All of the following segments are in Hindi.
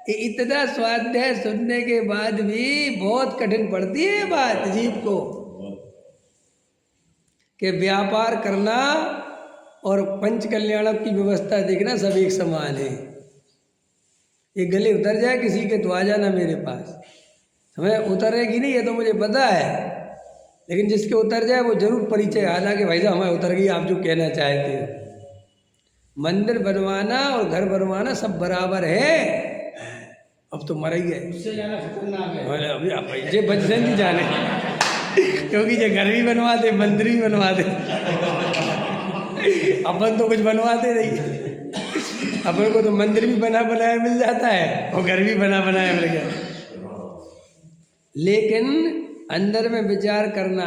इतना स्वाध्याय सुनने के बाद भी बहुत कठिन पड़ती है ये बात जीव को कि व्यापार करना और पंच कल्याणक की व्यवस्था देखना सब एक समान है। ये गले उतर जाए किसी के तो आ जाना मेरे पास, हमें उतरेगी नहीं ये तो मुझे पता है, लेकिन जिसके उतर जाए वो जरूर परिचय आना कि भाई साहब हमें उतर गई आप जो कहना चाहते हो। मंदिर बनवाना और घर बनवाना सब बराबर है। अब तो मर ही गए, उससे ज्यादा खतरनाक है। अभी आप ये बच से नहीं जाने क्योंकि ये घर भी बनवा दे मंदिर भी बनवा दे अपन तो कुछ बनवाते नहीं, अपन को तो मंदिर भी बना बनाया मिल जाता है और घर भी बना बनाया मिल गया। लेकिन अंदर में विचार करना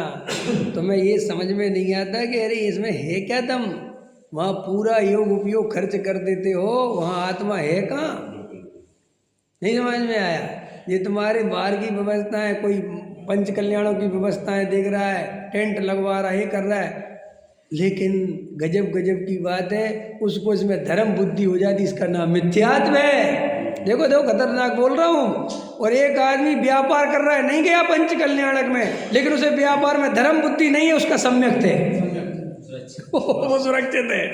तो मैं ये समझ में नहीं आता कि अरे इसमें है क्या दम, वहाँ पूरा योग उपयोग खर्च कर देते हो, वहाँ आत्मा है कहाँ, नहीं समझ में आया। ये तुम्हारे बाहर की व्यवस्था है, कोई पंच कल्याणों की व्यवस्थाएं देख रहा है, टेंट लगवा रहा है, ये कर रहा है, लेकिन गजब गजब की बात है उसको इसमें धर्म बुद्धि हो जाती, इसका नाम मिथ्यात्व है। देखो देखो खतरनाक बोल रहा हूँ। और एक आदमी व्यापार कर रहा है, नहीं गया पंच कल्याणक में, लेकिन उसे व्यापार में धर्म बुद्धि नहीं है, उसका सम्यक थे वो सुरक्षित है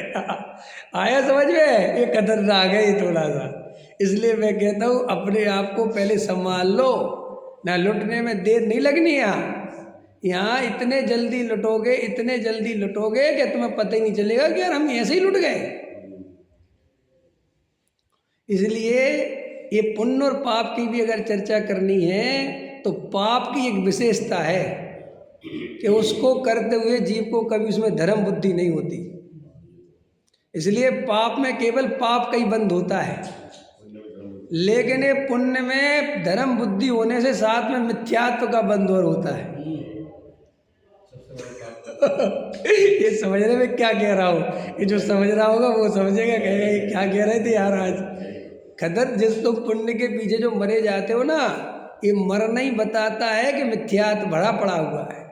आया समझ में, ये खतरनाक है ये थोड़ा सा। इसलिए मैं कहता हूँ अपने आप को पहले संभाल लो ना, लुटने में देर नहीं लगनी। यहाँ इतने जल्दी लुटोगे, इतने जल्दी लुटोगे कि तुम्हें पता ही नहीं चलेगा कि यार हम ऐसे ही लुट गए। इसलिए ये पुण्य और पाप की भी अगर चर्चा करनी है तो पाप की एक विशेषता है कि उसको करते हुए जीव को कभी उसमें धर्म बुद्धि नहीं होती। इसलिए पाप में केवल पाप का ही बंध होता है, लेकिन ये पुण्य में धर्म बुद्धि होने से साथ में मिथ्यात्व का बंध और होता है ये समझने में क्या कह रहा हूँ, ये जो समझ रहा होगा वो समझेगा, कहेगा ये क्या कह रहे थे यार आज। खदर जिस तुम पुण्य के पीछे जो मरे जाते हो ना, ये मरना ही बताता है कि मिथ्यात्व भरा पड़ा हुआ है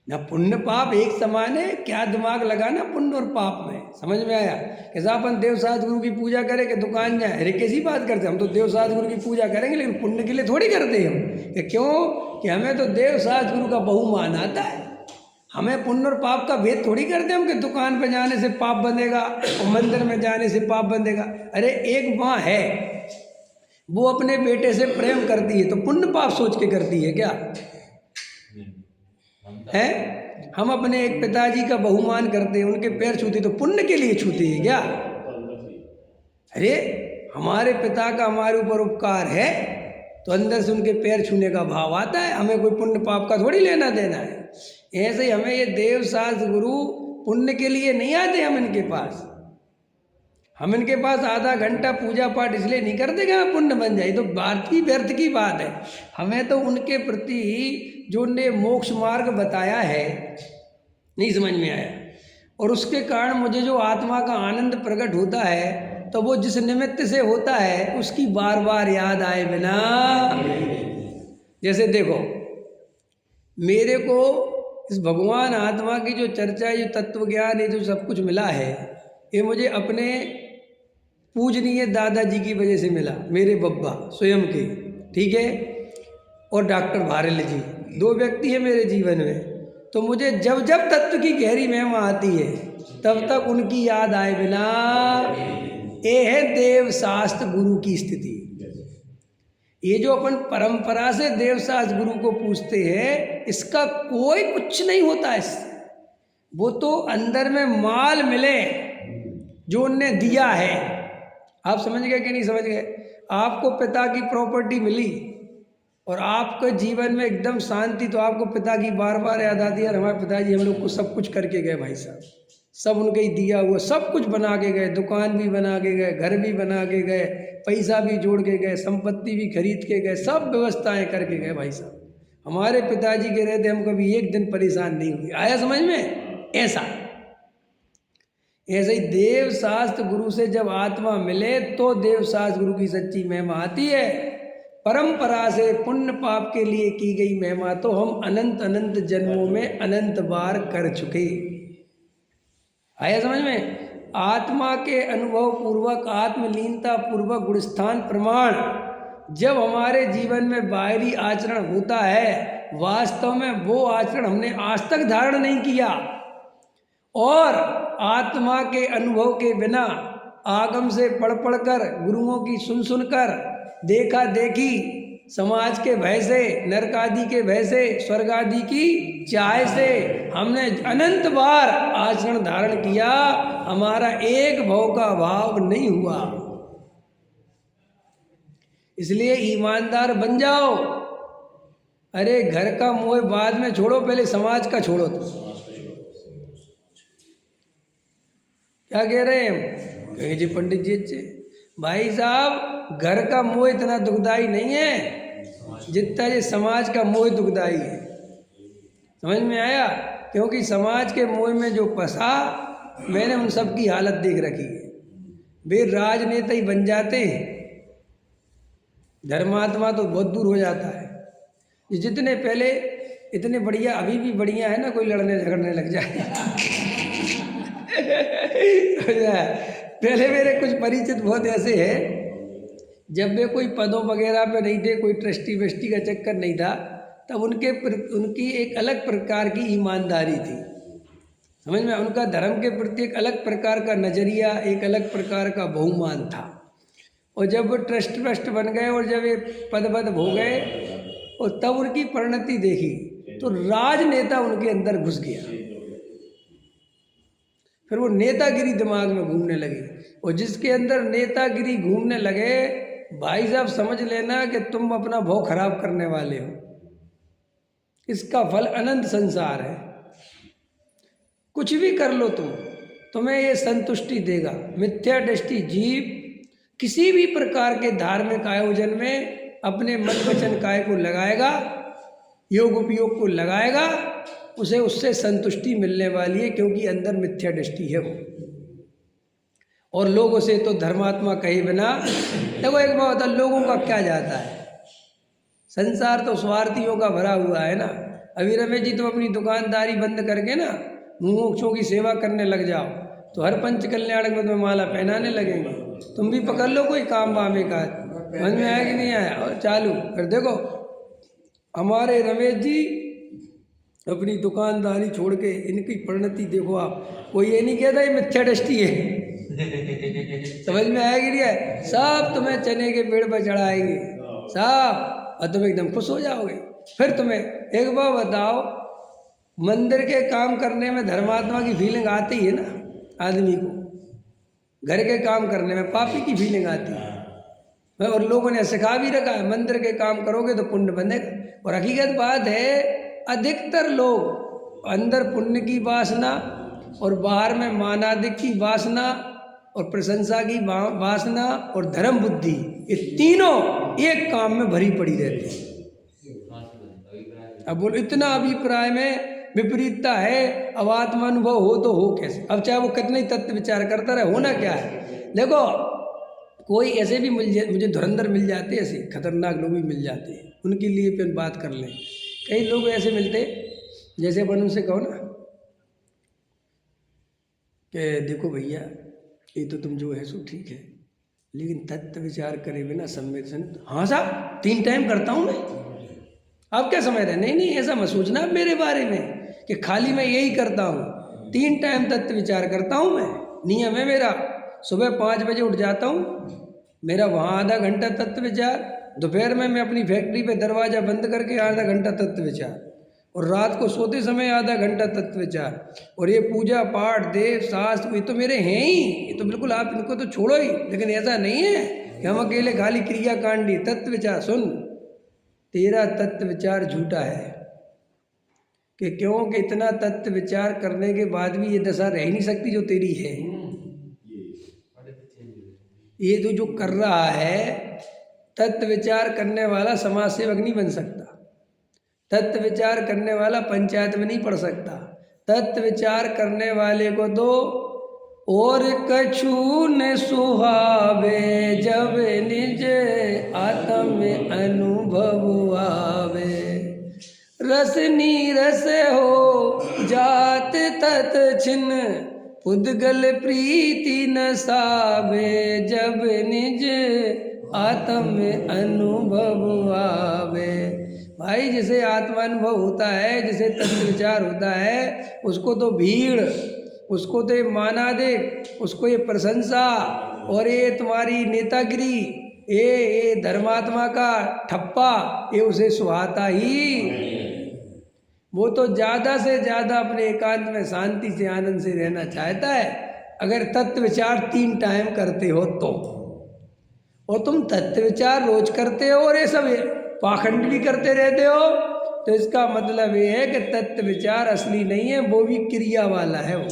ना। पुण्य पाप एक समान है, क्या दिमाग लगाना पुण्य और पाप में, समझ में आया। कैसा अपन देवसाज गुरु की पूजा करें कि दुकान जाए, अरे कैसी बात करते हम तो देवसाज गुरु की पूजा करेंगे लेकिन पुण्य के लिए थोड़ी करते हम, कि क्यों कि हमें तो देवसाज गुरु का बहुमान आता है, हमें पुण्य और पाप का भेद थोड़ी करते हम कि दुकान पर जाने से पाप बंधेगा और मंदिर में जाने से पाप बंधेगा। अरे एक माँ है वो अपने बेटे से प्रेम करती है तो पुण्य पाप सोच के करती है क्या है। हम अपने एक पिताजी का बहुमान करते हैं, उनके पैर छूते तो पुण्य के लिए छूते हैं क्या। अरे हमारे पिता का हमारे ऊपर उपकार है तो अंदर से उनके पैर छूने का भाव आता है, हमें कोई पुण्य पाप का थोड़ी लेना देना है। ऐसे ही हमें ये देवशास्त्र गुरु पुण्य के लिए नहीं आते, हम इनके पास आधा घंटा पूजा पाठ इसलिए नहीं करते कि हमें पुण्य बन जाए, तो बात की व्यर्थ की बात है। हमें तो उनके प्रति जो उनने मोक्ष मार्ग बताया है नहीं समझ में आया, और उसके कारण मुझे जो आत्मा का आनंद प्रकट होता है तो वो जिस निमित्त से होता है उसकी बार बार याद आए बिना। जैसे देखो मेरे को इस भगवान आत्मा की जो चर्चा है, जो तत्व ज्ञान है, जो सब कुछ मिला है, ये मुझे अपने पूजनीय दादाजी की वजह से मिला, मेरे बब्बा स्वयं के, ठीक है, और डॉक्टर भारल जी, दो व्यक्ति हैं मेरे जीवन में। तो मुझे जब जब तत्व की गहरी महिमा आती है तब तक उनकी याद आए बिना, ये है देव शास्त्र गुरु की स्थिति। ये जो अपन परंपरा से देवशास्त्र गुरु को पूछते हैं इसका कोई कुछ नहीं होता इससे, वो तो अंदर में माल मिले जो उनने दिया है। आप समझ गए कि नहीं समझ गए। आपको पिता की प्रॉपर्टी मिली और आपके जीवन में एकदम शांति, तो आपको पिता की बार बार याद आती है, हमारे पिताजी हम लोग को सब कुछ करके गए, भाई साहब सब उनके ही दिया हुआ, सब कुछ बना के गए, दुकान भी बना के गए, घर भी बना के गए, पैसा भी जोड़ के गए, संपत्ति भी खरीद के गए, सब व्यवस्थाएं करके गए भाई साहब। हमारे पिताजी के रहते हम कभी एक दिन परेशान नहीं हुए। आया समझ में। ऐसा ऐसे ही देव शास्त्र गुरु से जब आत्मा मिले तो देव शास्त्र गुरु की सच्ची महिमा आती है। परंपरा से पुण्य पाप के लिए की गई महिमा तो हम अनंत अनंत जन्मों में अनंत बार कर चुके। आया समझ में। आत्मा के अनुभव पूर्वक, आत्मलीनता पूर्वक गुणस्थान प्रमाण जब हमारे जीवन में बाहरी आचरण होता है, वास्तव में वो आचरण हमने आज तक धारण नहीं किया, और आत्मा के अनुभव के बिना आगम से पढ़ पढ़ कर, गुरुओं की सुन सुन कर, देखा देखी, समाज के भय से, नरक आदि के भय से, स्वर्ग आदि की चाह से हमने अनंत बार आचरण धारण किया, हमारा एक भव का अभाव नहीं हुआ। इसलिए ईमानदार बन जाओ। अरे घर का मोह बाद में छोड़ो, पहले समाज का छोड़ो। तो क्या कह रहे हैं हम? कहे जी पंडित जी अच्छे भाई साहब, घर का मोह इतना दुखदाई नहीं है जितना ये समाज का मोह दुखदाई है। समझ में आया? क्योंकि समाज के मोह में जो फंसा, मैंने उन सब की हालत देख रखी है। वे राजनेता ही बन जाते हैं, धर्मात्मा तो बहुत दूर हो जाता है। ये जितने पहले इतने बढ़िया, अभी भी बढ़िया है ना, कोई लड़ने झगड़ने लग जाए। पहले मेरे कुछ परिचित बहुत ऐसे हैं, जब वे कोई पदों वगैरह पे नहीं थे, कोई ट्रस्टी वेस्टी का चक्कर नहीं था, तब उनकी एक अलग प्रकार की ईमानदारी थी। समझ में? उनका धर्म के प्रति एक अलग प्रकार का नज़रिया, एक अलग प्रकार का बहुमान था। और जब वो ट्रस्ट वेस्ट बन गए और जब ये पद हो गए, और तब उनकी परिणति देखी, तो राजनेता उनके अंदर घुस गया। फिर वो नेतागिरी दिमाग में घूमने लगी, और जिसके अंदर नेतागिरी घूमने लगे, भाई साहब समझ लेना कि तुम अपना भाव खराब करने वाले हो। इसका फल अनंत संसार है। कुछ भी कर लो तुम्हें ये संतुष्टि देगा। मिथ्या दृष्टि जीव किसी भी प्रकार के धार्मिक आयोजन में अपने मन वचन काय को लगाएगा, योग उपयोग को लगाएगा, उसे उससे संतुष्टि मिलने वाली है, क्योंकि अंदर मिथ्या दृष्टि है वो। और लोगों से तो धर्मात्मा कहे बिना, देखो एक बात होता, लोगों का क्या जाता है, संसार तो स्वार्थियों का भरा हुआ है ना। अभी रमेश जी तुम अपनी दुकानदारी बंद करके ना मुमुक्षों की सेवा करने लग जाओ, तो हर पंच कल्याण में तुम्हें माला पहनाने लगेंगे। तुम भी पकड़ लो कोई काम वाम एक आध, समझ में आया कि नहीं आया, और चालू फिर देखो हमारे रमेश जी अपनी दुकानदारी छोड़ के, इनकी परिणति देखो आप। कोई ये नहीं कहता ये मिथ्या दृष्टि है। समझ में आया कि नहीं है? सब तुम्हें चने के पेड़ पर चढ़ाएंगे सब, और तुम एकदम खुश हो जाओगे। फिर तुम्हें एक बार बताओ, मंदिर के काम करने में धर्मात्मा की फीलिंग आती है ना आदमी को, घर के काम करने में पापी की फीलिंग आती है। और लोगों ने सिखा भी रखा है, मंदिर के काम करोगे तो पुण्य बनेगा। और हकीकत बात है, अधिकतर लोग अंदर पुण्य की वासना और बाहर में मानादिक की वासना और प्रशंसा की वासना और धर्म बुद्धि, ये तीनों एक काम में भरी पड़ी रहती है। अब बोलो इतना अभिप्राय में विपरीतता है, अब आत्मानुभव हो तो हो कैसे? अब चाहे वो कितने ही तत्व विचार करता रहे, होना क्या है? देखो कोई ऐसे भी मुझे धुरंधर मिल जाते, ऐसे खतरनाक लोग भी मिल जाते हैं, उनके लिए फिर बात कर लें। कई लोग ऐसे मिलते जैसे अपन उनसे कहो ना कि देखो भैया ये तो तुम जो है सो ठीक है, लेकिन तत्व विचार करे बिना सम्यक सन। हाँ साहब 3 टाइम करता हूँ मैं। आप क्या समझ रहे हैं? नहीं ऐसा मत सोचना मेरे बारे में कि खाली मैं यही करता हूँ। 3 टाइम तत्व विचार करता हूँ मैं, नियम है मेरा। सुबह 5 बजे उठ जाता हूँ, मेरा वहाँ आधा घंटा तत्व विचार, दोपहर में मैं अपनी फैक्ट्री पे दरवाज़ा बंद करके आधा घंटा तत्व विचार, और रात को सोते समय आधा घंटा तत्व विचार। और ये पूजा पाठ देव शास्त्र ये तो मेरे हैं ही, ये तो बिल्कुल आप इनको तो छोड़ो ही। लेकिन ऐसा नहीं है कि हम अकेले खाली क्रिया कांडी। तत्व विचार सुन, तेरा तत्व विचार झूठा है। कि क्यों? कि इतना तत्व विचार करने के बाद भी ये दशा रह नहीं सकती जो तेरी है। ये तो जो कर रहा है, तत्व विचार करने वाला समाज सेवक नहीं बन सकता, तत्व विचार करने वाला पंचायत में नहीं पढ़ सकता। तत्व विचार करने वाले को तो और कछु न सुहावे, जब निज आत्म अनुभव आवे। रस नीरस हो जात तत् छिन्न, पुद्गल प्रीति न सावे जब निज आत्म अनुभव आवे। भाई जिसे आत्मानुभव होता है, जिसे तत्व विचार होता है, उसको तो भीड़, उसको तो ये माना दे, उसको ये प्रशंसा और ये तुम्हारी नेतागिरी, ये धर्मात्मा का ठप्पा, ये उसे सुहाता ही। वो तो ज़्यादा से ज़्यादा अपने एकांत में शांति से आनंद से रहना चाहता है, अगर तत्व विचार 3 टाइम करते हो तो। और तुम तत्व विचार रोज करते हो और ये सब पाखंड भी करते रहते हो, तो इसका मतलब ये है कि तत्व विचार असली नहीं है, वो भी क्रिया वाला है वो।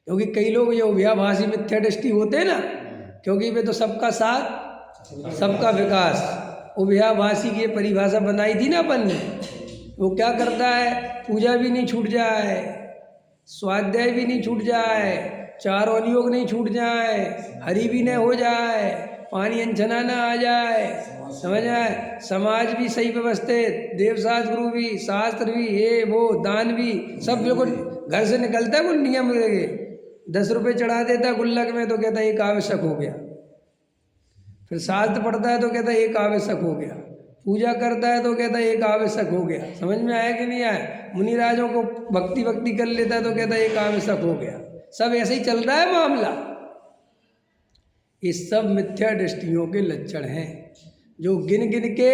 क्योंकि कई लोग जो व्याभासी मिथ्या दृष्टि होते हैं ना, क्योंकि वे तो सबका साथ सबका विकास, वो व्याभासी की परिभाषा बनाई थी ना अपन ने। वो क्या करता है, पूजा भी नहीं छूट जाए, स्वाध्याय भी नहीं छूट जाए, 4 अनुयोग नहीं छूट जाए, हरि भी न हो जाए, पानी अनछना न आ जाए, समझ आए, समाज भी सही व्यवस्थित, देवशास्त्र गुरु भी, शास्त्र भी, ये वो दान भी, सब बिल्कुल घर से निकलता है वो नियम लगे। 10 रुपये चढ़ा देता है गुल्लक में तो कहता है एक आवश्यक हो गया, फिर शास्त्र पढ़ता है तो कहता है एक आवश्यक हो गया, पूजा करता है तो कहता है एक आवश्यक हो गया। समझ में आया कि नहीं आया? मुनिराजों को भक्ति कर लेता है तो कहता है एक आवश्यक हो गया। सब ऐसे ही चल रहा है मामला। ये सब मिथ्या दृष्टियों के लक्षण हैं। जो गिन गिन के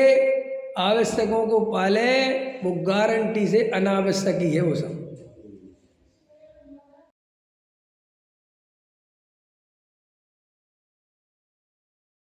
आवश्यकों को पाले वो गारंटी से अनावश्यक ही है वो सब।